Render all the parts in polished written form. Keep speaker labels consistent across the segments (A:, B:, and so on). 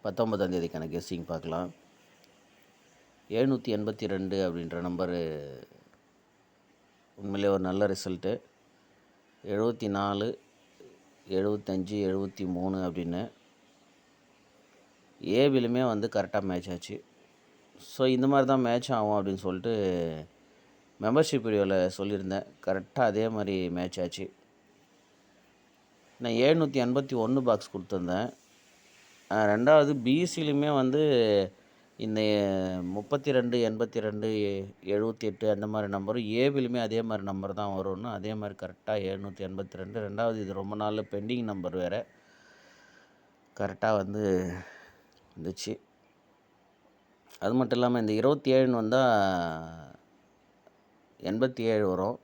A: 19ஆம் தேதிக்கான guessing பார்க்கலாம். 782 அப்படின்ற number உண்மையிலே ஒரு நல்ல ரிசல்ட்டு. 74, 75, 73 அப்படின்னு ஏபிலுமே கரெக்டாக மேட்ச் ஆச்சு. ஸோ இந்த மாதிரி தான் மேட்ச் ஆகும் அப்படின்னு சொல்லிட்டு மெம்பர்ஷிப் வீடியோவில் சொல்லியிருந்தேன். கரெக்டாக அதே மாதிரி மேட்ச் ஆச்சு. நான் 781 பாக்ஸ் கொடுத்துருந்தேன். ரெண்டாவது பிசிலையுமே இந்த 32, 82, 78 அந்த மாதிரி நம்பரும் ஏபிலுமே அதே மாதிரி நம்பர் தான் வரும்னு அதே மாதிரி கரெக்டாக 782. ரெண்டாவது இது ரொம்ப நாள் பெண்டிங் நம்பர் வேறு, கரெக்டாக வந்துச்சு. அது மட்டும் இல்லாமல் இந்த 27 வந்தால் 87 வரும்.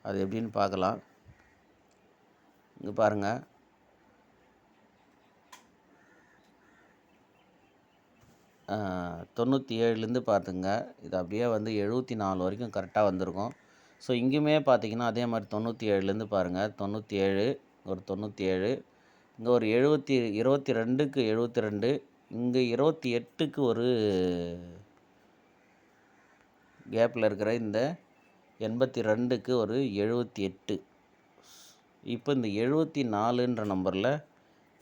A: அது எப்படின்னு பார்க்கலாம். இங்கே பாருங்கள், ஆ 97லேருந்து பார்த்துங்க, இது அப்படியே 74 வரைக்கும் கரெக்டாக வந்திருக்கும். ஸோ இங்கேயுமே பார்த்தீங்கன்னா அதே மாதிரி 97லேருந்து பாருங்கள், 97, ஒரு 97, இங்கே ஒரு 22க்கு 72, இங்கே 28க்கு ஒரு கேப்பில் இருக்கிற இந்த 82க்கு ஒரு 78. இப்போ இந்த 74ன்ற நம்பரில்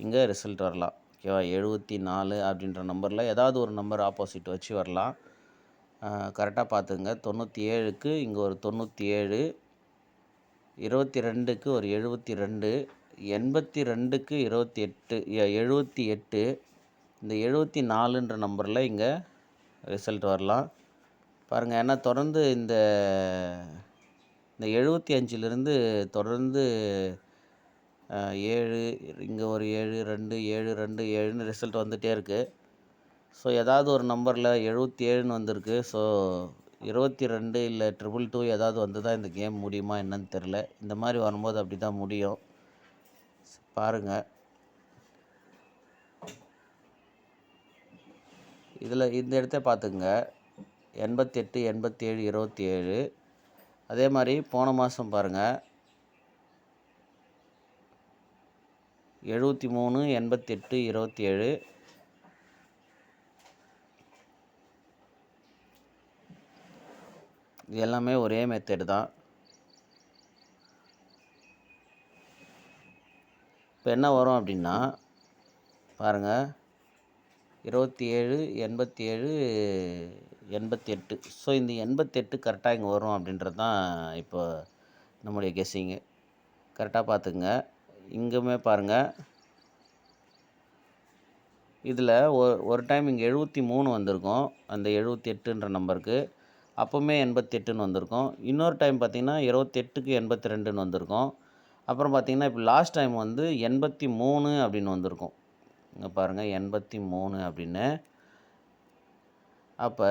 A: இங்கே ரிசல்ட் வரலாம். ஓகேவா? 74 அப்படின்ற நம்பரில் ஏதாவது ஒரு நம்பர் ஆப்போசிட் வச்சு வரலாம். கரெக்டாக பார்த்துங்க. 97க்கு இங்கே ஒரு 97, 22க்கு ஒரு 72, 82க்கு 28, 78, இந்த 74ன்ற நம்பரில் இங்கே ரிசல்ட் வரலாம். பாருங்கள், ஏன்னா தொடர்ந்து இந்த 75லேருந்து தொடர்ந்து 7, இங்கே ஒரு 7, 2, 7, 2, 7ன்னு ரிசல்ட் வந்துகிட்டே இருக்குது. ஸோ ஏதாவது ஒரு நம்பரில் 77ன்னு வந்திருக்கு. ஸோ 22 இல்லை 222 ஏதாவது வந்து தான் இந்த கேம் முடியுமா என்னன்னு தெரில. இந்த மாதிரி வரும்போது அப்படி தான் முடியும். பாருங்கள், இதில் இந்த இடத்த பார்த்துங்க. 88, 87, 27. அதே மாதிரி போன மாதம் பாருங்கள், 73, 88, 27. இது எல்லாமே ஒரே மெத்தட் தான். இப்போ என்ன வரும் அப்படின்னா பாருங்கள், 27, 87, 88. ஸோ இந்த 88 கரெக்டாக இங்கே வரும் அப்படின்றது தான் இப்போ நம்முடைய கெஸ்ஸிங்கு. கரெக்டாக பார்த்துங்க. இங்கேயுமே பாருங்கள், இதில் ஒரு டைம் இங்கே 73 வந்திருக்கும் அந்த 78ன்ற நம்பருக்கு. அப்போவுமே 88ன்னு வந்திருக்கும். இன்னொரு டைம் பார்த்திங்கன்னா 28க்கு 82ன்னு வந்திருக்கும். அப்புறம் பார்த்திங்கன்னா இப்போ லாஸ்ட் டைம் 83 அப்படின்னு வந்திருக்கும். இங்கே பாருங்கள், 83 அப்படின்னு. அப்போ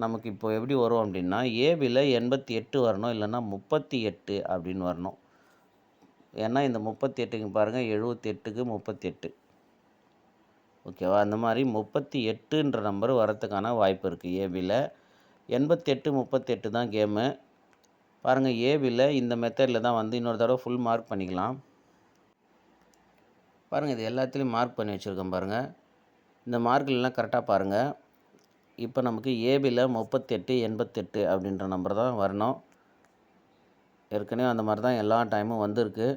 A: நமக்கு இப்போ எப்படி வரும் அப்படின்னா, ஏபியில் 88 வரணும், இல்லைன்னா 38 அப்படின்னு வரணும். ஏன்னா இந்த 38க்கு பாருங்கள், 78க்கு 38. ஓகேவா? அந்த மாதிரி 38ன்ற நம்பர் வரத்துக்கான வாய்ப்பு இருக்குது ஏபியில். 88, 38 தான் கேமு. பாருங்கள், ஏபியில் இந்த மெத்தடில் தான் இன்னொரு தடவை ஃபுல் மார்க் பண்ணிக்கலாம். பாருங்கள், இது எல்லாத்துலேயும் மார்க் பண்ணி வச்சுருக்கேன் பாருங்கள். இந்த மார்க்கிலலாம் கரெக்டாக பாருங்கள். இப்போ நமக்கு ஏபியில் 38, 88 அப்படின்ற நம்பர் தான் வரணும். ஏற்கனவே அந்த மாதிரி தான் எல்லா டைமும் வந்திருக்கு.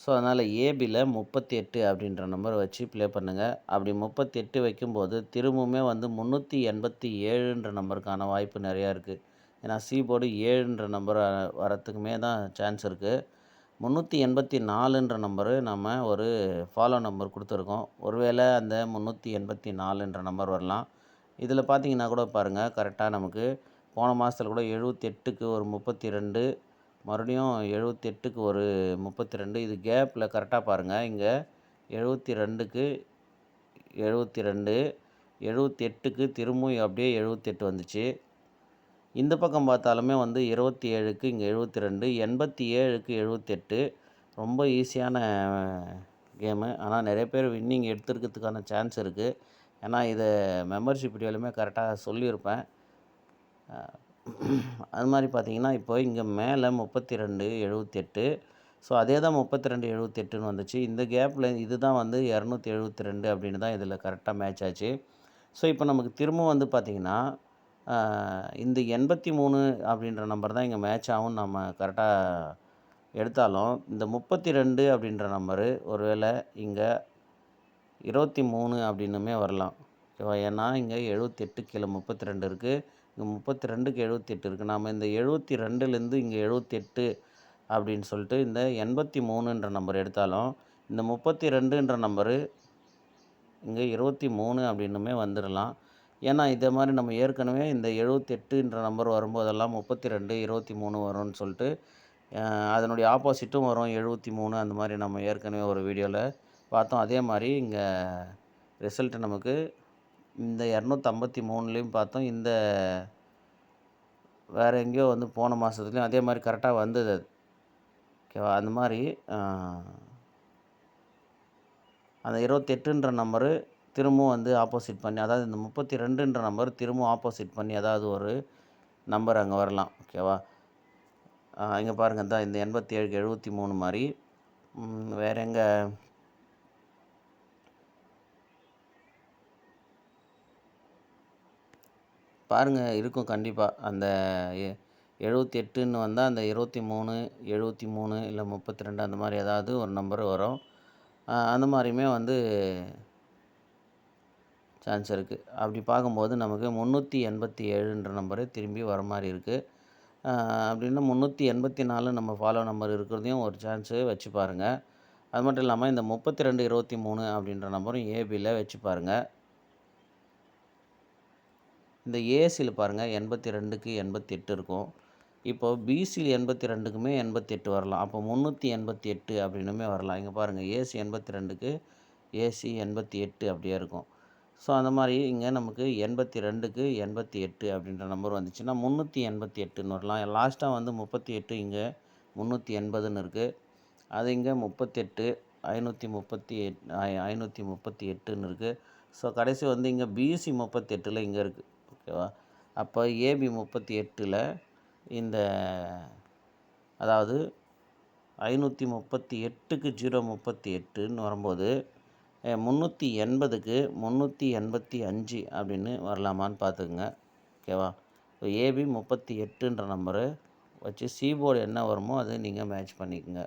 A: ஸோ அதனால் ஏபியில் 38 அப்படின்ற நம்பரை வச்சு ப்ளே பண்ணுங்கள். அப்படி 38 வைக்கும்போது திரும்பவுமே 387ன்ற நம்பருக்கான வாய்ப்பு நிறையா இருக்குது. ஏன்னா சி போர்டு 7ன்ற நம்பர் வரத்துக்குமே தான் சான்ஸ் இருக்குது. 384ன்ற நம்பரு நம்ம ஒரு ஃபாலோ நம்பர் கொடுத்துருக்கோம். ஒருவேளை அந்த 384ன்ற நம்பர் வரலாம். இதில் பார்த்தீங்கன்னா கூட பாருங்கள், கரெக்டாக நமக்கு போன மாதத்தில் கூட 78க்கு ஒரு 32, மறுபடியும் 78க்கு ஒரு 32. இது கேப்பில் கரெக்டாக பாருங்கள். இங்கே 72க்கு 72, 78க்கு திரும்பவும் அப்படியே 78 வந்துச்சு. இந்த பக்கம் பார்த்தாலுமே 27க்கு இங்கே 72, 87க்கு 78. ரொம்ப ஈஸியான கேமு. ஆனால் நிறைய பேர் வின்னிங் எடுத்துருக்கிறதுக்கான சான்ஸ் இருக்குது. ஏன்னா இதை மெம்பர்ஷிப் வீடியோலையுமே கரெக்டாக சொல்லியிருப்பேன். அது மாதிரி பார்த்திங்கன்னா இப்போ இங்கே மேலே 32, 78, ஸோ அதே தான் 3278ன்னு வந்துச்சு. இந்த கேப்பில் இதுதான் வந்து 272 அப்படின்னு தான் இதில் கரெக்டாக மேட்ச் ஆச்சு. ஸோ இப்போ நமக்கு திரும்பவும் வந்து பார்த்திங்கன்னா, இந்த 83 அப்படின்ற நம்பர் தான் இங்கே மேட்ச் ஆகும்னு நம்ம கரெக்டாக எடுத்தாலும், இந்த 32 அப்படின்ற நம்பரு ஒரு வேளை இங்கே 23 அப்படின்னுமே வரலாம். ஓகேவா? ஏன்னா இங்கே 78 கீழே 32 இருக்குது. இங்கே 32க்கு 78 இருக்குது. நாம் இந்த 72லேருந்து இங்கே 78 அப்படின்னு சொல்லிட்டு இந்த 83ன்ற நம்பர் எடுத்தாலும், இந்த 32ன்ற நம்பரு இங்கே 23 அப்படின்னுமே வந்துடலாம். ஏன்னா இதே மாதிரி நம்ம ஏற்கனவே இந்த 78ன்ற நம்பர் வரும்போதெல்லாம் 32, 23 வரும்னு சொல்லிட்டு அதனுடைய ஆப்போசிட்டும் வரும் 73 அந்த மாதிரி நம்ம ஏற்கனவே ஒரு வீடியோவில் பார்த்தோம். அதே மாதிரி இங்கே ரிசல்ட்டு நமக்கு இந்த 253லேயும் பார்த்தோம். இந்த வேறு எங்கேயோ வந்து போன மாதத்துலேயும் அதே மாதிரி கரெக்டாக வந்தது அது. ஓகேவா? அந்த மாதிரி அந்த 28ன்ற நம்பரு திரும்பவும் வந்து ஆப்போசிட் பண்ணி, அதாவது இந்த 32ன்ற நம்பர் திரும்பவும் ஆப்போசிட் பண்ணி ஏதாவது ஒரு நம்பர் அங்கே வரலாம். ஓகேவா? இங்கே பாருங்கள் தான் இந்த 87க்கு 73 மாதிரி வேறு எங்கே பாருங்கள் இருக்கும் கண்டிப்பாக. அந்த 78ன்னு வந்தால் அந்த 23, 73 இல்லை 32 அந்த மாதிரி ஏதாவது ஒரு நம்பர் வரும். அந்த மாதிரியுமே வந்து சான்ஸ் இருக்குது. அப்படி பார்க்கும்போது நமக்கு 387ன்ற நம்பரு திரும்பி வர மாதிரி இருக்குது. அப்படின்னா 384 நம்ம ஃபாலோ நம்பர் இருக்கிறதையும் ஒரு சான்ஸு வச்சு பாருங்கள். அது மட்டும் இல்லாமல் இந்த 32, 23 அப்படின்ற நம்பரும் ஏபியில் வச்சு பாருங்கள். இந்த ஏசியில் பாருங்கள் 82க்கு 88 இருக்கும். இப்போது பிசியில் 82க்குமே 88 வரலாம். அப்போ 388 அப்படின்னுமே வரலாம். இங்கே பாருங்கள் ஏசி 82க்கு ஏசி 88 அப்படியே இருக்கும். ஸோ அந்த மாதிரி இங்கே நமக்கு 82க்கு 88 அப்படின்ற நம்பர் வந்துச்சுன்னா 388ன்னு வரலாம். லாஸ்ட்டாக வந்து 38 இங்கே 380ன்னு இருக்குது. அது இங்கே 38 538ன்னு இருக்குது. ஸோ கடைசி வந்து இங்கே பிசி 38ல் இங்கே இருக்குது. ஓகேவா? அப்போ ஏபி 38ல் இந்த அதாவது 538க்கு 038ன்னு வரும்போது 380க்கு 385 அப்படின்னு வரலாமான்னு பார்த்துக்குங்க. ஓகேவா? ஏபி 38ன்ற நம்பரு வச்சு சி போர்டு என்ன வருமோ அதை நீங்கள் மேட்ச் பண்ணிக்கோங்க.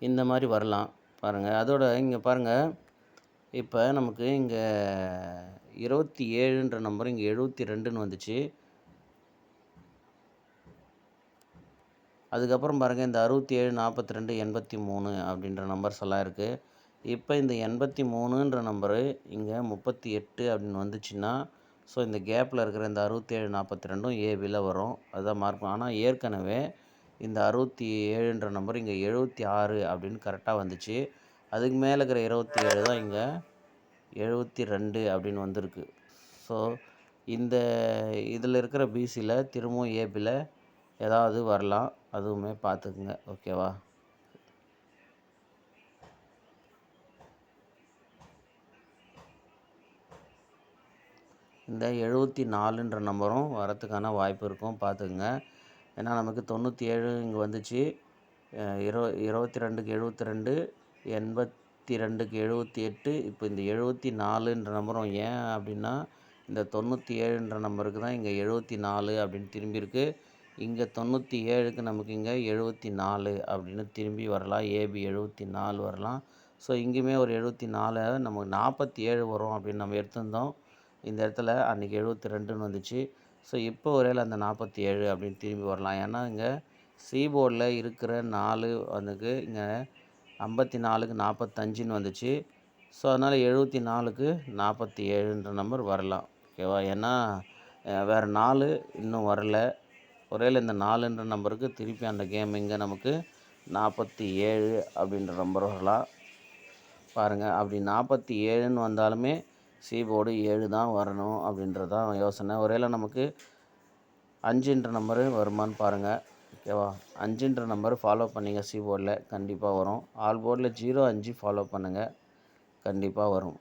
A: இந்த மாதிரி வரலாம் பாருங்கள். அதோட இங்கே பாருங்கள், இப்போ நமக்கு இங்கே 27ன்ற நம்பர் இங்கே 72ன்னு வந்துச்சு. அதுக்கப்புறம் பாருங்கள் இந்த 67, 42, 83 அப்படின்ற நம்பர்ஸ் எல்லாம் இருக்குது. இப்போ இந்த 83ன்ற நம்பரு இங்கே 38 அப்படின்னு வந்துச்சுன்னா, ஸோ இந்த கேப்பில் இருக்கிற இந்த 67, 42ம் ஏபியில் வரும். அதுதான் மார்க். ஆனால் ஏற்கனவே இந்த 67ன்ற நம்பர் இங்கே 76 அப்படின்னு கரெக்டாக வந்துச்சு. அதுக்கு மேலே இருக்கிற 27 தான் இங்கே 72 அப்படின்னு வந்திருக்கு. ஸோ இந்த இதில் இருக்கிற பிசியில் திரும்பவும் ஏபியில் ஏதாவது வரலாம். அதுவுமே பார்த்துக்குங்க. ஓகேவா? இந்த 74ன்ற நம்பரும் வரத்துக்கான வாய்ப்பு இருக்கும், பார்த்துக்குங்க. ஏன்னா நமக்கு 97 இங்கே வந்துச்சு, 22க்கு 72, 82க்கு 78. இப்போ இந்த 74ன்ற நம்பரும் ஏன் அப்படின்னா இந்த 97ன்ற நம்பருக்கு தான் இங்கே 74 அப்படின்னு திரும்பியிருக்கு. இங்கே 97க்கு நமக்கு இங்கே 74 அப்படின்னு திரும்பி வரலாம். ஏபி 74 வரலாம். ஸோ இங்கேயுமே ஒரு 74 நமக்கு 47 வரும் அப்படின்னு நம்ம எடுத்திருந்தோம். இந்த இடத்துல அன்றைக்கி 72ன்னு வந்துச்சு. ஸோ இப்போ ஒருவேளை அந்த 47 அப்படின்னு திரும்பி வரலாம். ஏன்னா இங்கே சி போர்டில் இருக்கிற 4 வந்துக்கு இங்கே 54க்கு 45ன்னு வந்துச்சு. ஸோ அதனால் 74க்கு 47ன்ற நம்பர் வரலாம். ஓகேவா? ஏன்னா வேறு 4 இன்னும் வரல. ஒருவேளை இந்த 4ன்ற நம்பருக்கு திருப்பி அந்த கேம் இங்கே நமக்கு 47 அப்படின்ற நம்பர் வரலாம். பாருங்கள், அப்படி 47ன்னு வந்தாலுமே சி போர்டு 7 தான் வரணும் அப்படின்றது தான் யோசனை. ஒருவேளை நமக்கு 5ன்ற நம்பரு வருமானு பாருங்கள். ஓகேவா? 5ன்ற நம்பர் ஃபாலோ பண்ணிங்க சி போர்டில் கண்டிப்பாக வரும். ஆல் போர்டில் 0, 5 ஃபாலோ பண்ணுங்கள், கண்டிப்பாக வரும்.